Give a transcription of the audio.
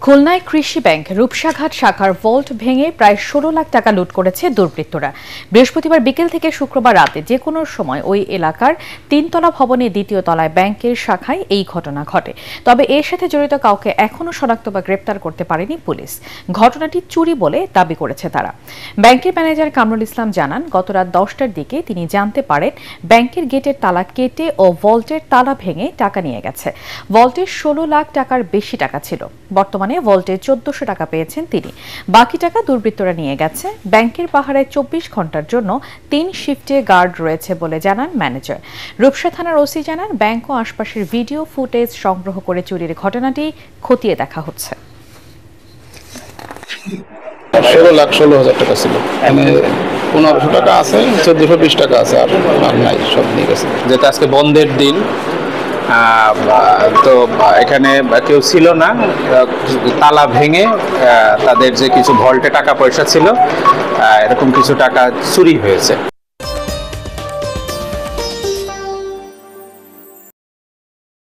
খুলনায় কৃষি ব্যাংক রূপসাঘাট শাখার ভল্ট ভেঙে প্রায় ১৬ লাখ টাকা লুট করেছে দুর্বৃত্তরা। বৃহস্পতিবার বিকেল থেকে শুক্রবার রাতে যে কোনো সময় ওই এলাকার ৩তলা ভবনের ২য় তলায় ব্যাংকের শাখায় এই ঘটনা ঘটে। তবে এর সাথে জড়িত কাউকে এখনও শনাক্ত বা গ্রেপ্তার করতে পারেনি পুলিশ। ঘটনাটি চুরি বলে দাবি করেছে তারা। ব্যাংকের ম্যানেজার কামরুল ইসলাম জানান, গত রাত ১০টার দিকে তিনি জানতে পারেন ব্যাংকের গেটের তালা কেটে ও ভল্টের তালা ভেঙে টাকা নিয়ে গেছে। ভল্টের ১৬ লাখ টাকার বেশি টাকা ছিল। বর্তমানে ভল্টে ১৪০০ টাকা পেয়েছেন তিনি। বাকি টাকা দুর্বৃত্তরা নিয়ে গেছে। ব্যাংকের পাহারায় ২৪ ঘন্টার জন্য ৩ শিফটে গার্ড রয়েছে বলে জানান ম্যানেজার। রূপসা থানার ওসি জানান, ব্যাংক ও আশপাশের ভিডিও ফুটেজ সংগ্রহ করে চুরির ঘটনাটি খতিয়ে দেখা হচ্ছে। ১৬,০০০ টাকা ছিল, মানে ১৫০০ টাকা আছে, ১৪২০ টাকা আছে, আর নাই, সব নিয়ে গেছে। যেটা আজকে বন্ধের দিন, তো এখানে কেউ ছিল না। তালা ভেঙে তাদের যে কিছু ভল্টে টাকা পয়সা ছিল, এরকম কিছু টাকা চুরি হয়েছে।